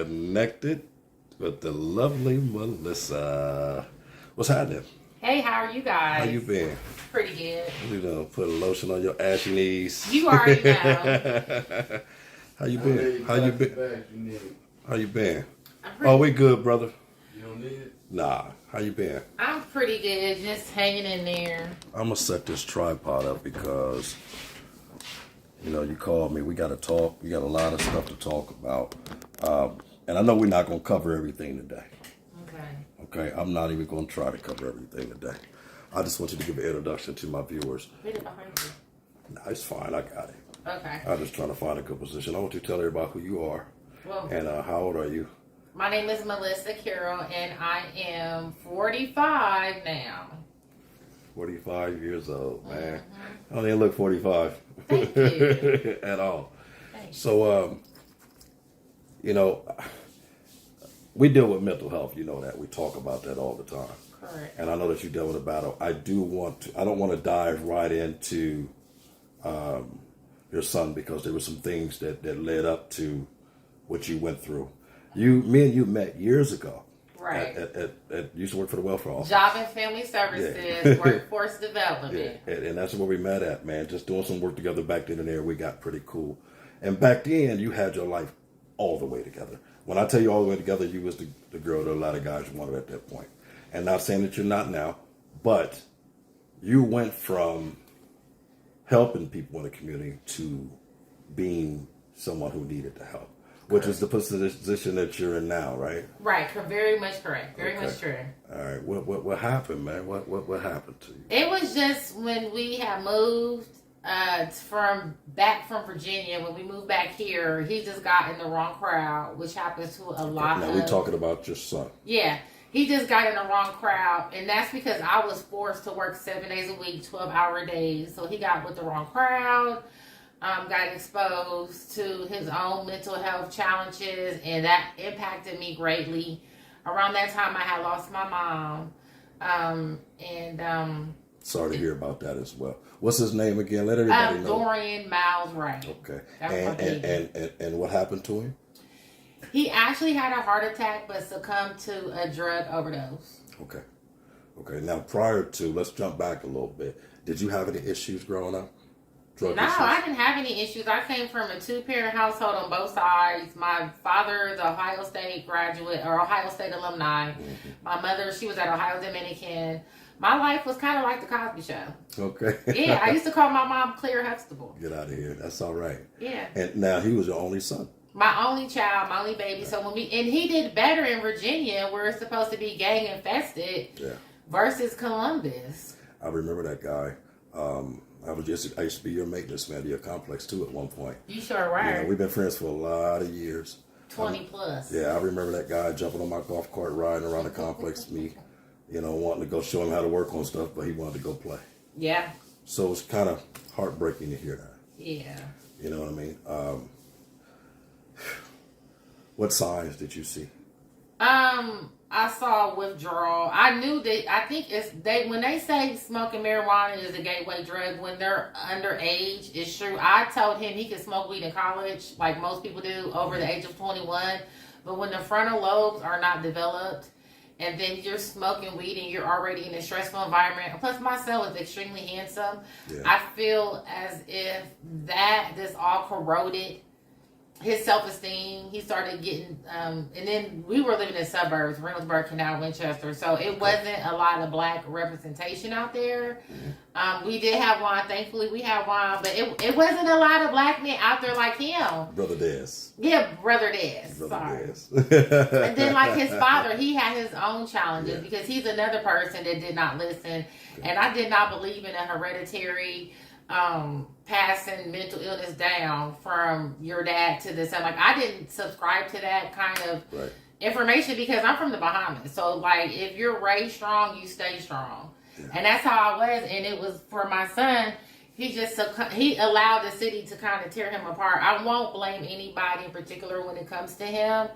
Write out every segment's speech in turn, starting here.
connected with the lovely Melissa. What's happening? Hey, how are you guys? How you been? Pretty good. You know, put a lotion on your ashy knees. You already know. How you been? How you been? How you been? Oh, we good, brother. You don't need it? Nah. How you been? I'm pretty good, just hanging in there. I'm gonna set this tripod up because, you know, you called me. We got to talk. We got a lot of stuff to talk about, and I know we're not gonna cover everything today. Okay, I'm not even gonna try to cover everything today. I just want you to give an introduction to my viewers. Read it behind you. Nah, it's fine. I got it. Okay. I'm just trying to find a good position. I want you to tell everybody who you are, and how old are you? My name is Melissa Carroll, and I am 45 now. 45 years old, man. I don't even look 45. Thank you. At all. Thanks. So, you know, we deal with mental health. You know that. We talk about that all the time. Correct. And I know that you deal with a battle. I don't want to dive right into your son because there were some things that led up to what you went through. Me and you met years ago. Right. Used to work for the welfare office. Job and Family Services, Workforce Development. Yeah, and that's where we met at, man. Just doing some work together back then and there. We got pretty cool. And back then, you had your life all the way together. When I tell you all the way together, you was the girl that a lot of guys wanted at that point. And not saying that you're not now, but you went from helping people in the community to being someone who needed the help. Which is the position that you're in now, right? Right, very much correct. Very much true. All right, what happened, man? What happened to you? It was just when we had moved from Virginia. When we moved back here, he just got in the wrong crowd, which happens to a lot. Now we're talking about your son. Yeah, he just got in the wrong crowd, and that's because I was forced to work 7 days a week, 12-hour days. So he got with the wrong crowd. Got exposed to his own mental health challenges, and that impacted me greatly. Around that time, I had lost my mom, Sorry to hear about that as well. What's his name again? Let everybody know. Dorian Miles Wright. Okay. And what happened to him? He actually had a heart attack, but succumbed to a drug overdose. Okay. Now, prior to, let's jump back a little bit. Did you have any issues growing up? No, I didn't have any issues. I came from a two-parent household on both sides. My father is an Ohio State graduate or Ohio State alumni. Mm-hmm. My mother, she was at Ohio Dominican. My life was kind of like the Cosby Show. Okay. Yeah, I used to call my mom Claire Huxtable. Get out of here. That's all right. Yeah. And now he was your only son. My only child, my only baby. So and he did better in Virginia, where it's supposed to be gang infested, versus Columbus. I remember that guy. I used to be your maintenance man to your complex too at one point. You sure were. Yeah, we've been friends for a lot of years. 20 plus. Yeah, I remember that guy jumping on my golf cart, riding around the complex, me, wanting to go show him how to work on stuff, but he wanted to go play. Yeah. So it's kind of heartbreaking to hear that. Yeah. You know what I mean? What signs did you see? I saw withdrawal. I knew that. I think when they say smoking marijuana is a gateway drug when they're underage, it's true. I told him he could smoke weed in college, like most people do, over the age of 21. But when the frontal lobes are not developed, and then you're smoking weed and you're already in a stressful environment. Plus, my son was extremely handsome. Yeah. I feel as if this all corroded his self-esteem. He started getting, and then we were living in suburbs, Reynoldsburg, Canal, Winchester, so it wasn't a lot of black representation out there. We did have one, thankfully we had one, but it wasn't a lot of black men out there like him. Brother Dez. Yeah, Brother Dez. And then like his father, he had his own challenges because he's another person that did not listen, and I did not believe in a hereditary passing mental illness down from your dad to the son. Like, I didn't subscribe to that kind of information because I'm from the Bahamas. So, like, if you're raised strong, you stay strong. Yeah. And that's how I was. And it was for my son, he allowed the city to kind of tear him apart. I won't blame anybody in particular when it comes to him.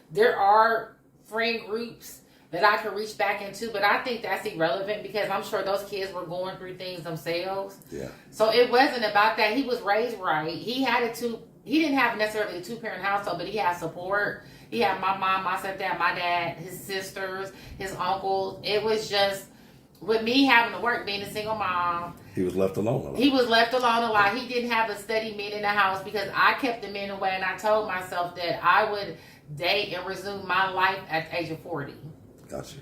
There are friend groups that I could reach back into, but I think that's irrelevant because I'm sure those kids were going through things themselves. Yeah. So it wasn't about that. He was raised right. He didn't have necessarily a two-parent household, but he had support. He had my mom, my stepdad, my dad, his sisters, his uncles. It was just, with me having to work, being a single mom. He was left alone a lot. He was left alone a lot. He didn't have a steady man in the house because I kept the men away, and I told myself that I would date and resume my life at the age of 40. Gotcha.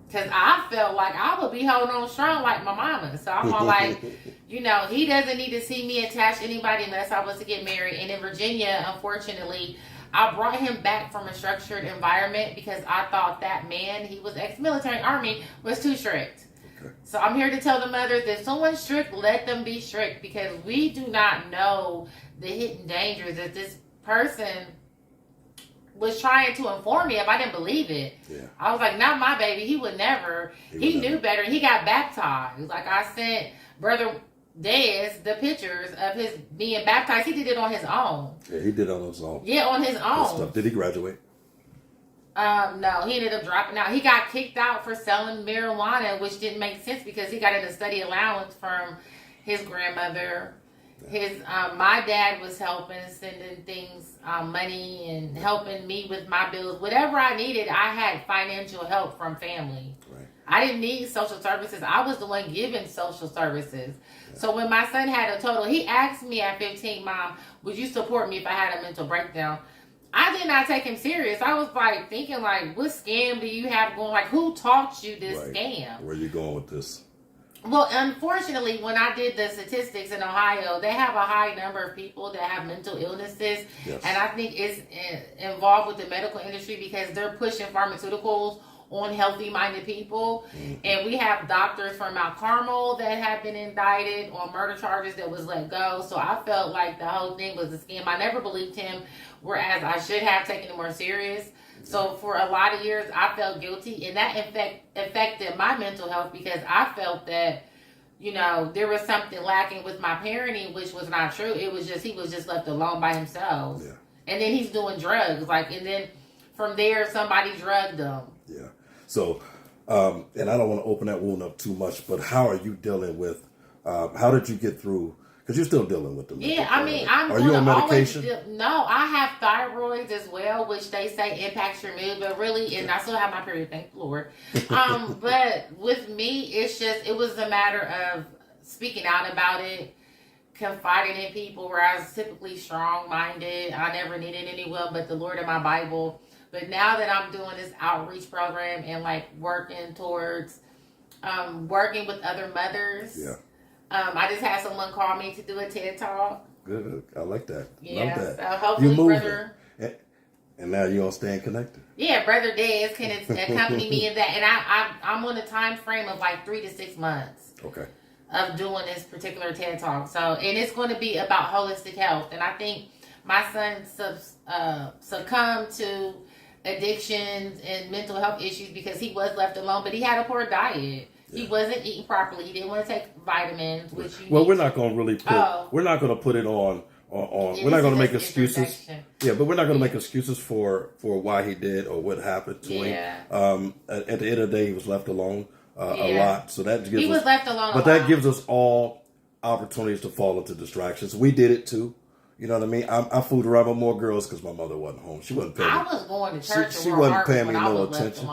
Because I felt like I would be holding on strong like my mama. So I'm all like, you know, he doesn't need to see me attached to anybody unless I was to get married. And in Virginia, unfortunately, I brought him back from a structured environment because I thought that man, he was ex-military Army, was too strict. Okay. So I'm here to tell the mothers, if someone's strict, let them be strict, because we do not know the hidden dangers that this person was trying to inform me of. I didn't believe it. Yeah. I was like, not my baby. He would never. He knew better. He got baptized. Like, I sent Brother Dez the pictures of his being baptized. He did it on his own. Yeah, he did it on his own. Yeah, on his own. Stuff. Did he graduate? No, he ended up dropping out. He got kicked out for selling marijuana, which didn't make sense because he got a study allowance from his grandmother. His my dad was helping, sending things, money, and helping me with my bills. Whatever I needed, I had financial help from family. Right. I didn't need social services. I was the one giving social services. Yeah. So when my son had a total, he asked me at 15, Mom, would you support me if I had a mental breakdown? I did not take him serious. I was like thinking, like, what scam do you have going? Like, who taught you this scam? Where are you going with this? Well, unfortunately, when I did the statistics in Ohio, they have a high number of people that have mental illnesses. Yes. And I think it's involved with the medical industry because they're pushing pharmaceuticals on healthy-minded people. Mm-hmm. And we have doctors from Mount Carmel that have been indicted on murder charges that was let go. So I felt like the whole thing was a scam. I never believed him, whereas I should have taken it more serious. So for a lot of years, I felt guilty, and that affected my mental health because I felt that, you know, there was something lacking with my parenting, which was not true. It was just, he was just left alone by himself. Yeah. And then he's doing drugs, and then from there, somebody drugged him. Yeah. So, and I don't want to open that wound up too much, but how are you dealing with, how did you get through? Because you're still dealing with them. Yeah, I mean, are you on medication? No, I have thyroids as well, which they say impacts your mood, but really, and I still have my period, thank the Lord. But with me, it was a matter of speaking out about it, confiding in people, where I was typically strong-minded. I never needed anyone but the Lord and my Bible. But now that I'm doing this outreach program and like working towards working with other mothers. Yeah. I just had someone call me to do a TED Talk. Good. I like that. Yeah. Love that. So hopefully, Brother. And now you're all staying connected. Yeah, Brother Dez can accompany me in that. And I'm on a time frame of like 3 to 6 months. Okay. Of doing this particular TED Talk. So, and it's going to be about holistic health. And I think my son succumbed to addictions and mental health issues because he was left alone, but he had a poor diet. Yeah. He wasn't eating properly. He didn't want to take vitamins, which we're not going to really put. We're not going to put it on. We're not going to make excuses. Yeah, but we're not going to make excuses for why he did or what happened to him. At the end of the day, he was left alone a lot. So that gives was left alone. But that gives us all opportunities to fall into distractions. We did it too. You know what I mean? I fooled around with more girls because my mother wasn't home. She wasn't paying me. I was going to church. She wasn't paying me no attention.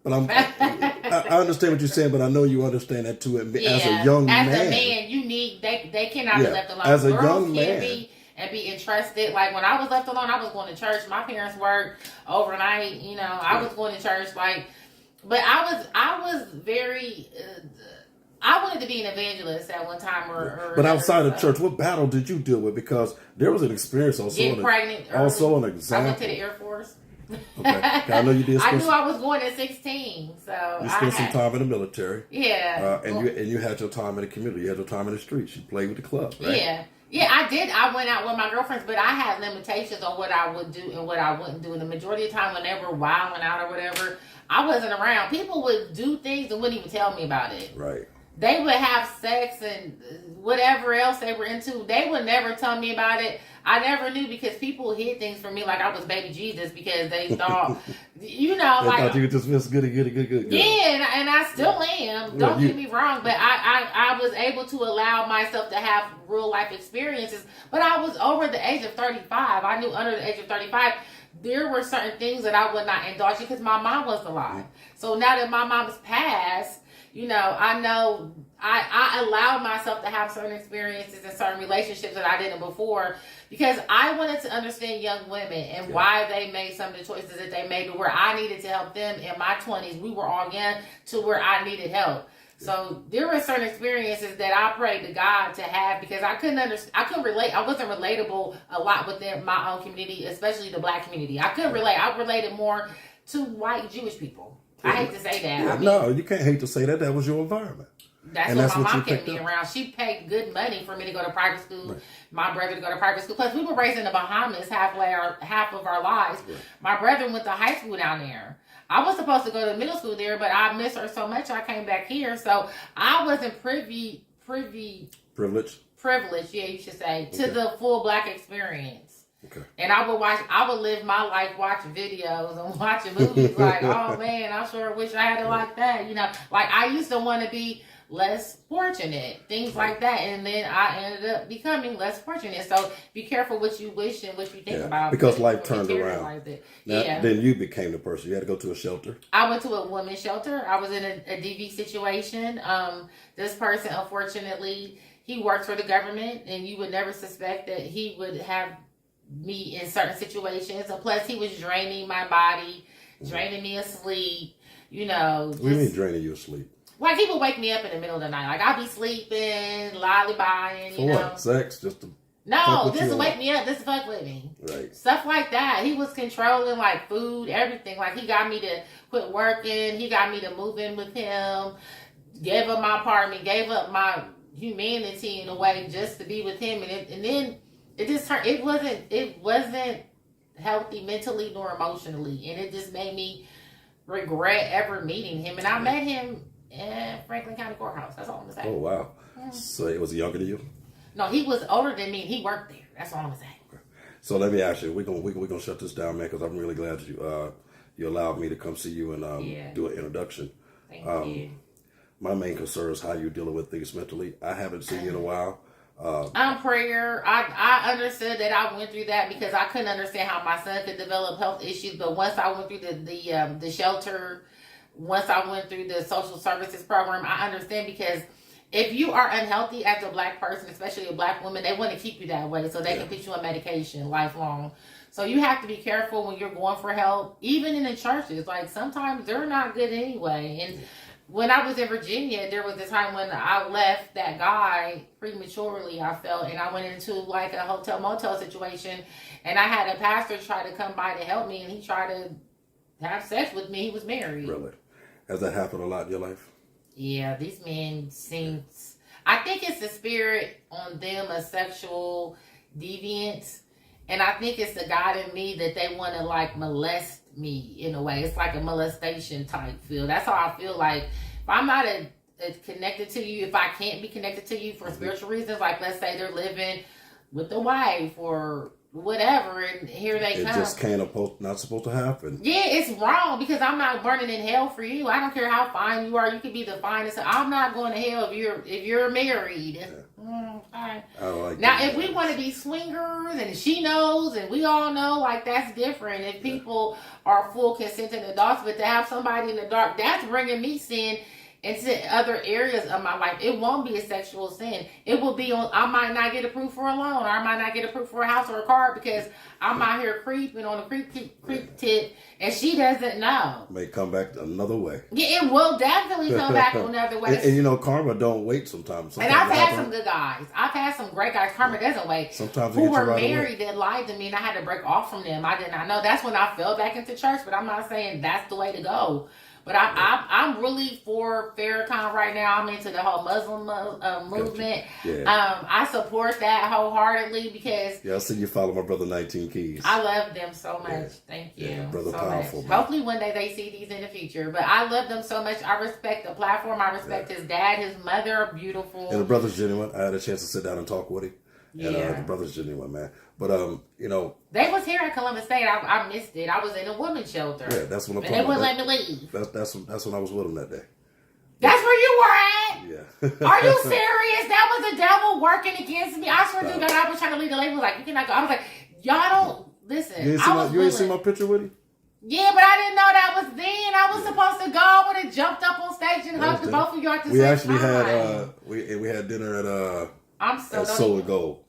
But I understand what you're saying, but I know you understand that too. As a young man. As a man, you need, they cannot be left alone. As a Girls young man. And be entrusted. Like when I was left alone, I was going to church. My parents worked overnight. You know, I was going to church. But I was very, I wanted to be an evangelist at one time. But outside of church, what battle did you deal with? Because there was an experience also. Getting pregnant early. Also an example. I went to the Air Force. Okay. I know you did. I knew I was going at 16, so you spent some time in the military. Yeah, and you had your time in the community. You had your time in the streets. You played with the club, right? Yeah, I did. I went out with my girlfriends, but I had limitations on what I would do and what I wouldn't do. And the majority of the time, when they were wilding out or whatever, I wasn't around. People would do things and wouldn't even tell me about it. Right. They would have sex and whatever else they were into. They would never tell me about it. I never knew because people hid things from me like I was baby Jesus because they thought, you know, they thought you were just Miss Goody. Yeah, and I still am. Don't get me wrong, but I was able to allow myself to have real life experiences. But I was over the age of 35. I knew under the age of 35, there were certain things that I would not indulge in because my mom was alive. So now that my mom's passed, you know, I know I allowed myself to have certain experiences and certain relationships that I didn't before because I wanted to understand young women and why they made some of the choices that they made to where I needed to help them in my 20s. We were all young to where I needed help. So there were certain experiences that I prayed to God to have because I couldn't relate. I wasn't relatable a lot within my own community, especially the Black community. I couldn't relate. I related more to white Jewish people. I hate to say that. Yeah, I mean, no, you can't hate to say that. That was your environment. That's what my mom kept me around. She paid good money for me to go to private school, right. My brother to go to private school. Plus, we were raised in the Bahamas half of our lives. Right. My brother went to high school down there. I was supposed to go to middle school there, but I missed her so much I came back here. So I wasn't privileged, yeah, you should say, to the full Black experience. Okay. And I would live my life watching videos and watching movies like, oh man, I sure wish I had it like that. You know, like I used to want to be less fortunate, things like that. And then I ended up becoming less fortunate. So be careful what you wish and what you think about. Because life turned around. Then you became the person. You had to go to a shelter. I went to a women's shelter. I was in a DV situation. This person, unfortunately, he worked for the government and you would never suspect that he would have me in certain situations. And plus he was draining my body, draining me asleep, you know. What do you mean draining you asleep? Like he would wake me up in the middle of the night. Like I'd be sleeping, lollybying, you know. What? Sex? Just to this to wake me up. This to fuck with me. Right. Stuff like that. He was controlling like food, everything. Like he got me to quit working. He got me to move in with him. Gave up my apartment. Gave up my humanity in a way just to be with him. And then it just turned. It wasn't healthy mentally nor emotionally, and it just made me regret ever meeting him. And I met him in Franklin County Courthouse. That's all I'm gonna say. Oh wow! So was he younger than you? No, he was older than me, and he worked there. That's all I'm gonna say. Okay. So let me ask you. We're gonna shut this down, man, because I'm really glad that you allowed me to come see you and do an introduction. Thank you. My main concern is how you're dealing with things mentally. I haven't seen you in a while. Prayer. I understood that I went through that because I couldn't understand how my son could develop health issues. But once I went through the shelter, once I went through the social services program, I understand because if you are unhealthy as a Black person, especially a Black woman, they want to keep you that way so they can put you on medication lifelong. So you have to be careful when you're going for help, even in the churches. Like sometimes they're not good anyway. And when I was in Virginia, there was a time when I left that guy prematurely, I felt, and I went into like a hotel motel situation, and I had a pastor try to come by to help me, and he tried to have sex with me. He was married. Really? Has that happened a lot in your life? Yeah, these men seem. I think it's the spirit on them, a sexual deviance, and I think it's the God in me that they want to like molest me in a way. It's like a molestation type feel. That's how I feel. Like if I'm not connected to you, if I can't be connected to you for spiritual reasons, like let's say they're living with the wife or whatever, and here they come. It just not supposed to happen. Yeah, it's wrong because I'm not burning in hell for you. I don't care how fine you are. You could be the finest. I'm not going to hell if you're married. Yeah. Right. Now, if we want to be swingers and she knows and we all know, like that's different. If people are full consenting adults, but to have somebody in the dark, that's bringing me sin into other areas of my life. It won't be a sexual sin. It will be on. I might not get approved for a loan, or I might not get approved for a house or a car because I'm out here creeping on a creep tip, and she doesn't know. May come back another way. Yeah, it will definitely come back another way. And you know, karma don't wait sometimes. And I've had some good guys. I've had some great guys. Karma doesn't wait. Sometimes who were married that lied to me, and I had to break off from them. I did not know. That's when I fell back into church. But I'm not saying that's the way to go. But I'm really for Farrakhan right now. I'm into the whole Muslim movement. Yeah. I support that wholeheartedly because... Yeah, I see you follow my brother 19 Keys. I love them so much. Yeah. Thank you. Yeah, brother so powerful. Much. Hopefully one day they see these in the future. But I love them so much. I respect the platform. I respect his dad, his mother, beautiful. And the brother's genuine. I had a chance to sit down and talk with him. And the brother's genuine, man. But, you know... They was here at Columbus State. I missed it. I was in a women's shelter. Yeah, that's what I'm talking about. And they wouldn't let me leave. That's when I was with them that day. That's where you were at? Yeah. Are you serious? That was the devil working against me. I swear to God, I was trying to leave the lady. Was like, you cannot go. I was like, y'all don't... listen. You ain't seen my picture with him? Yeah, but I didn't know that was then. I was supposed to go. I would have jumped up on stage and hugged both of you at the same time. We actually had we had dinner at Solar Gold.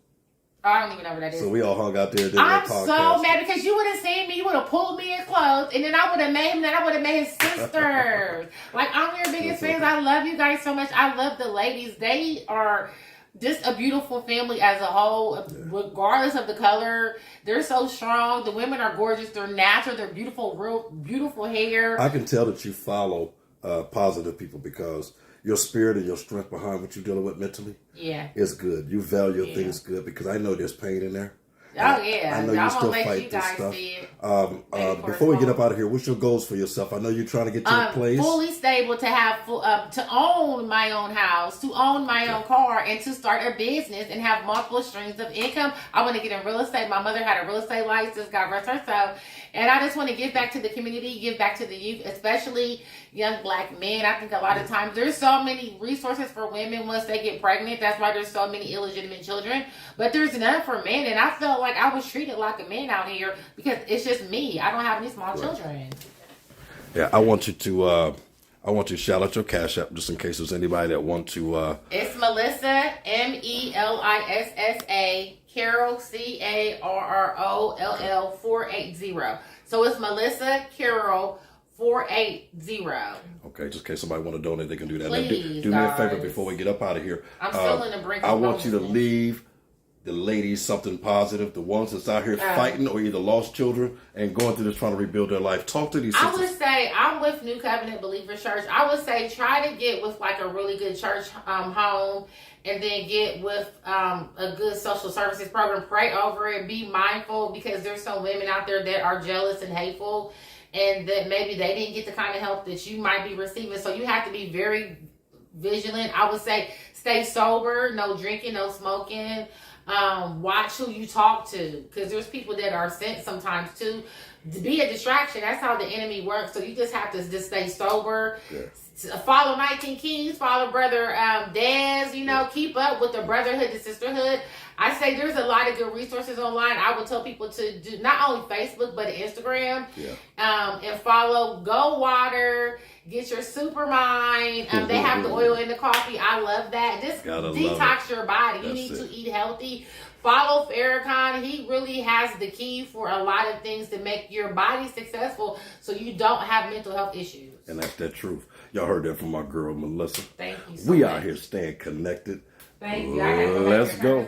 Oh, I don't even know what that is. So we all hung out there. I'm so mad because you would have seen me. You would have pulled me in close, and then I would have made him. Then I would have made his sisters. Like, I'm your biggest fans. I love you guys so much. I love the ladies. They are just a beautiful family as a whole, regardless of the color. They're so strong. The women are gorgeous. They're natural. They're beautiful, real beautiful hair. I can tell that you follow positive people because your spirit and your strength behind what you're dealing with mentally is good. You value things good because I know there's pain in there. Oh, yeah. I know you still fight this stuff. Before we get up out of here, what's your goals for yourself? I know you're trying to get to a place. Fully stable, to have to own my own house, to own my own car, and to start a business and have multiple streams of income. I want to get in real estate. My mother had a real estate license, God rest her soul. And I just want to give back to the community, give back to the youth, especially young black men. I think a lot of times there's so many resources for women once they get pregnant. That's why there's so many illegitimate children. But there's none for men. And I felt like I was treated like a man out here because it's just me. I don't have any small children. Yeah, I want you to shout out your Cash App just in case there's anybody that want to. It's Melissa, Melissa, Carroll, Carroll 480. So it's Melissa Carroll 480. Okay, just in case somebody want to donate, they can do that. Please, do me a favor before we get up out of here. I'm still in the brink. I want you to leave the ladies something positive, the ones that's out here fighting or either lost children and going through this trying to rebuild their life. Talk to these sisters. I would say, I'm with New Covenant Believer Church. I would say try to get with like a really good church home, and then get with a good social services program. Pray over it. Be mindful because there's some women out there that are jealous and hateful, and that maybe they didn't get the kind of help that you might be receiving. So you have to be very vigilant. I would say stay sober, no drinking, no smoking. Watch who you talk to, because there's people that are sent sometimes to be a distraction. That's how the enemy works. So you just have to just stay sober. Follow 19 Keys, follow Brother Daz, keep up with the brotherhood, the sisterhood. I say there's a lot of good resources online. I would tell people to do not only Facebook, but Instagram. And follow Go Water, get your Supermind. They have the oil in the coffee. I love that. Just detox your body. You need to eat healthy. Follow Farrakhan. He really has the key for a lot of things to make your body successful so you don't have mental health issues. And that's the truth. Y'all heard that from my girl, Melissa. Thank you so much. We out here staying connected. Thank you. Let's go.